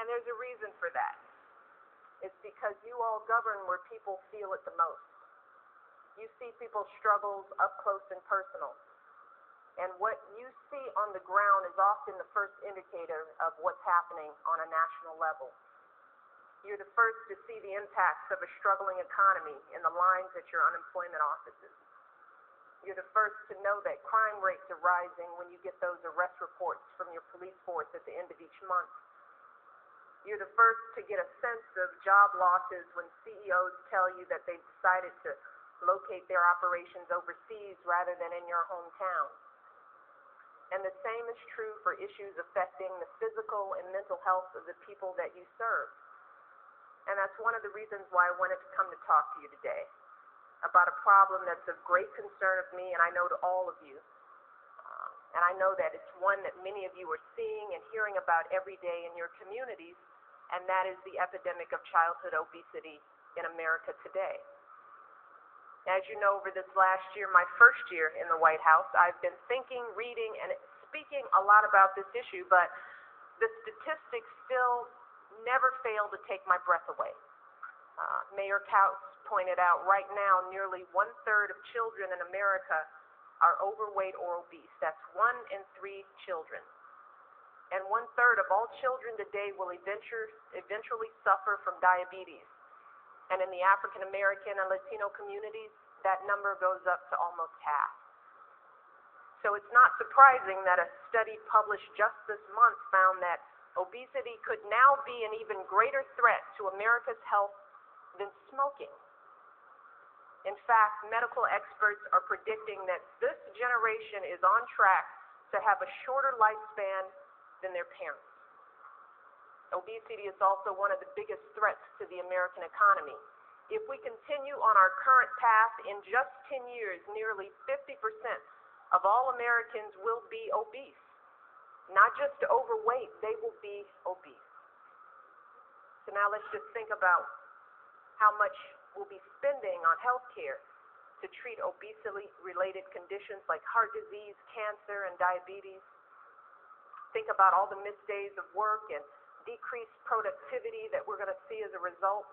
And there's a reason for that. It's because you all govern where people feel it the most. You see people's struggles up close and personal. And what you see on the ground is often the first indicator of what's happening on a national level. You're the first to see the impacts of a struggling economy in the lines at your unemployment offices. You're the first to know that crime rates are rising when you get those arrest reports from your police force at the end of each month. You're the first to get a sense of job losses when CEOs tell you that they've decided to locate their operations overseas rather than in your hometown. And the same is true for issues affecting the physical and mental health of the people that you serve. And that's one of the reasons why I wanted to come to talk to you today about a problem that's of great concern of me, and I know to all of you. And I know that it's one that many of you are seeing and hearing about every day in your communities, and that is the epidemic of childhood obesity in America today. As you know, over this last year, my first year in the White House, I've been thinking, reading, and speaking a lot about this issue, but the statistics still never fail to take my breath away. Mayor Couch pointed out right now nearly 1/3 of children in America are overweight or obese. That's 1 in 3 children. And 1/3 of all children today will eventually suffer from diabetes. And in the African American and Latino communities, that number goes up to almost half. So it's not surprising that a study published just this month found that obesity could now be an even greater threat to America's health than smoking. In fact, medical experts are predicting that this generation is on track to have a shorter lifespan than their parents. Obesity is also one of the biggest threats to the American economy. If we continue on our current path, in just 10 years, nearly 50% of all Americans will be obese. Not just overweight, they will be obese. So now let's just think about how much we'll be spending on health care to treat obesity-related conditions like heart disease, cancer, and diabetes. Think about all the missed days of work and decreased productivity that we're going to see as a result.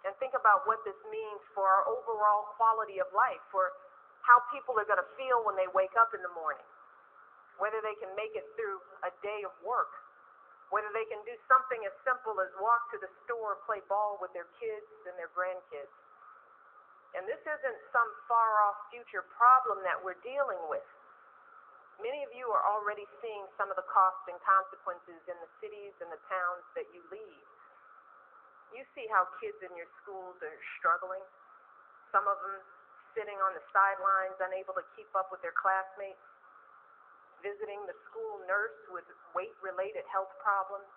And think about what this means for our overall quality of life, for how people are going to feel when they wake up in the morning, whether they can make it through a day of work, whether they can do something as simple as walk to the store, play ball with their kids and their grandkids. And this isn't some far-off future problem that we're dealing with. Many of you are already seeing some of the costs and consequences in the cities and the towns that you lead. You see how kids in your schools are struggling, some of them sitting on the sidelines, unable to keep up with their classmates, visiting the school nurse with weight-related health problems.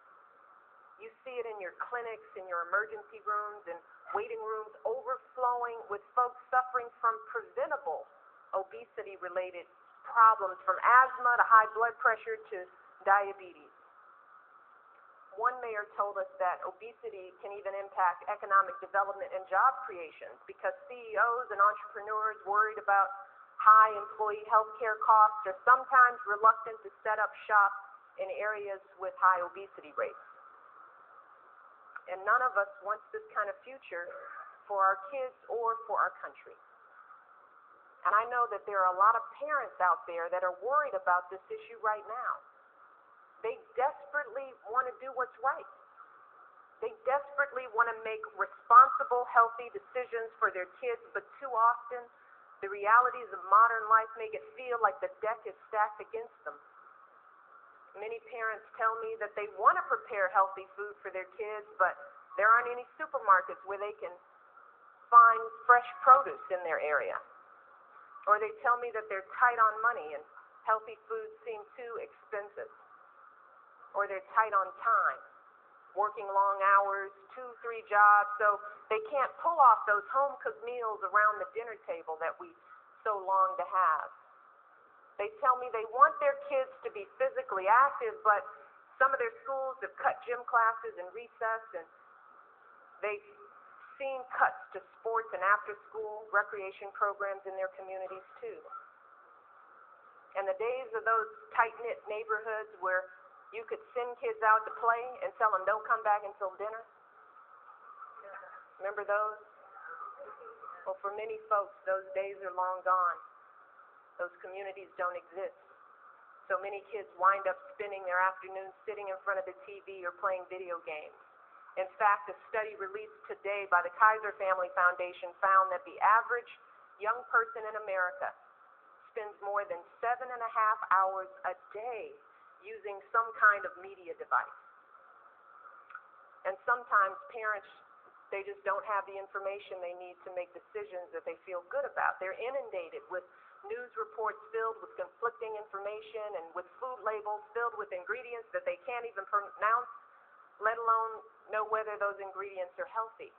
You see it in your clinics, in your emergency rooms, and waiting rooms overflowing with folks suffering from preventable obesity-related problems, from asthma to high blood pressure to diabetes. One mayor told us that obesity can even impact economic development and job creation because CEOs and entrepreneurs worried about high employee health care costs are sometimes reluctant to set up shop in areas with high obesity rates. And none of us wants this kind of future for our kids or for our country. And I know that there are a lot of parents out there that are worried about this issue right now. They desperately want to do what's right. They desperately want to make responsible, healthy decisions for their kids, but too often, the realities of modern life make it feel like the deck is stacked against them. Many parents tell me that they want to prepare healthy food for their kids, but there aren't any supermarkets where they can find fresh produce in their area. Or they tell me that they're tight on money and healthy foods seem too expensive. Or they're tight on time, working long hours, 2-3 jobs, so they can't pull off those home-cooked meals around the dinner table that we so long to have. They tell me they want their kids to be physically active, but some of their schools have cut gym classes and recess, and they've seen cuts to sports and after-school recreation programs in their communities, too. And the days of those tight-knit neighborhoods where You could send kids out to play and tell them don't come back until dinner. Remember those? Well, for many folks, those days are long gone. Those communities don't exist. So many kids wind up spending their afternoons sitting in front of the TV or playing video games. In fact, a study released today by the Kaiser Family Foundation found that the average young person in America spends more than 7.5 hours a day using some kind of media device. And sometimes parents, they just don't have the information they need to make decisions that they feel good about. They're inundated with news reports filled with conflicting information and with food labels filled with ingredients that they can't even pronounce, let alone know whether those ingredients are healthy.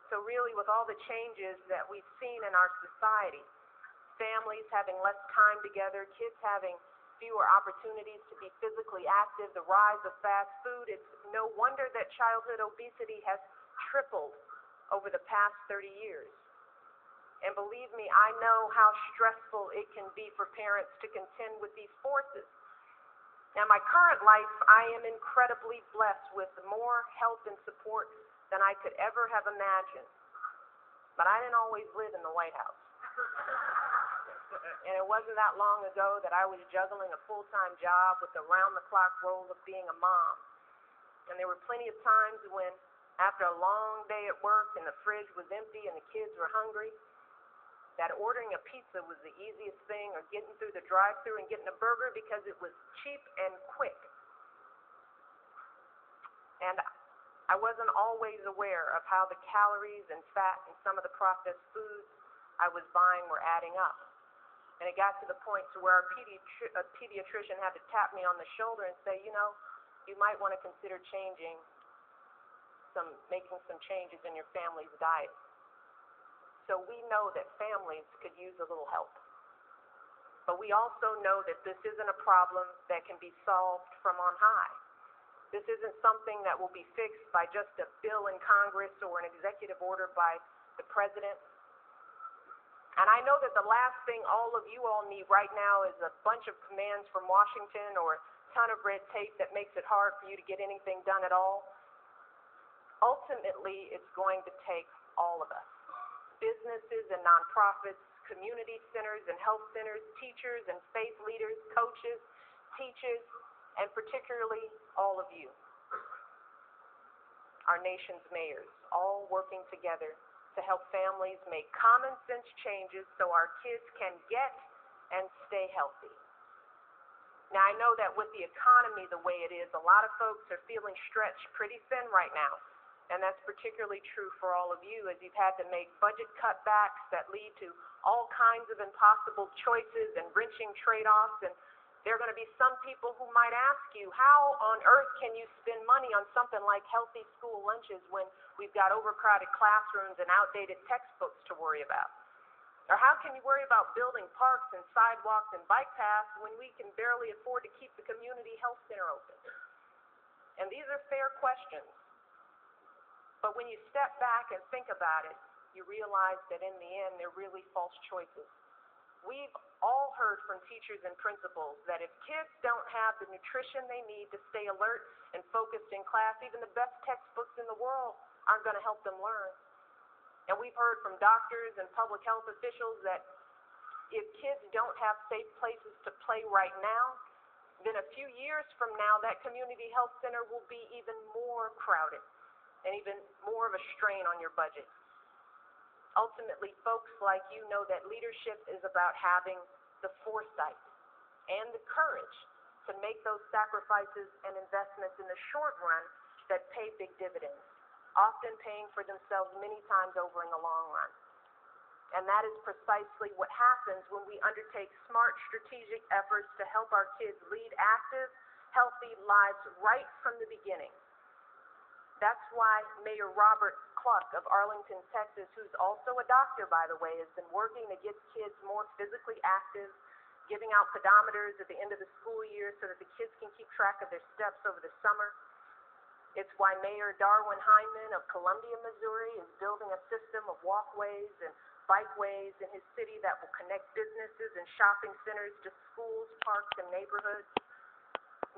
So really, with all the changes that we've seen in our society, families having less time together, kids having fewer opportunities to be physically active, the rise of fast food, it's no wonder that childhood obesity has tripled over the past 30 years. And believe me, I know how stressful it can be for parents to contend with these forces. Now, my current life, I am incredibly blessed with more help and support than I could ever have imagined. But I didn't always live in the White House. And it wasn't that long ago that I was juggling a full-time job with the round-the-clock role of being a mom. And there were plenty of times when, after a long day at work and the fridge was empty and the kids were hungry, that ordering a pizza was the easiest thing, or getting through the drive-thru and getting a burger because it was cheap and quick. And I wasn't always aware of how the calories and fat in some of the processed foods I was buying were adding up. And it got to the point to where our pediatrician had to tap me on the shoulder and say, you know, you might want to consider making some changes in your family's diet. So we know that families could use a little help. But we also know that this isn't a problem that can be solved from on high. This isn't something that will be fixed by just a bill in Congress or an executive order by the president. And I know that the last thing all of you all need right now is a bunch of commands from Washington or a ton of red tape that makes it hard for you to get anything done at all. Ultimately, it's going to take all of us. Businesses and nonprofits, community centers and health centers, teachers and faith leaders, coaches, teachers, and particularly all of you, our nation's mayors, all working together to help families make common sense changes so our kids can get and stay healthy. Now, I know that with the economy the way it is, a lot of folks are feeling stretched pretty thin right now. And that's particularly true for all of you, as you've had to make budget cutbacks that lead to all kinds of impossible choices and wrenching trade-offs. And there are going to be some people who might ask you, how on earth can you spend money on something like healthy school lunches when we've got overcrowded classrooms and outdated textbooks to worry about? Or how can you worry about building parks and sidewalks and bike paths when we can barely afford to keep the community health center open? And these are fair questions. But when you step back and think about it, you realize that in the end, they're really false choices. We've all heard from teachers and principals that if kids don't have the nutrition they need to stay alert and focused in class, even the best textbooks in the world aren't going to help them learn. And we've heard from doctors and public health officials that if kids don't have safe places to play right now, then a few years from now, that community health center will be even more crowded and even more of a strain on your budget. Ultimately, folks like you know that leadership is about having the foresight and the courage to make those sacrifices and investments in the short run that pay big dividends, often paying for themselves many times over in the long run. And that is precisely what happens when we undertake smart strategic efforts to help our kids lead active, healthy lives right from the beginning. That's why Mayor Robert Cluck of Arlington, Texas, who's also a doctor, by the way, has been working to get kids more physically active, giving out pedometers at the end of the school year so that the kids can keep track of their steps over the summer. It's why Mayor Darwin Hyman of Columbia, Missouri, is building a system of walkways and bikeways in his city that will connect businesses and shopping centers to schools, parks, and neighborhoods.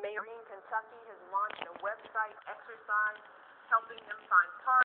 Mayor in Kentucky has launched a website exercise helping them find parks.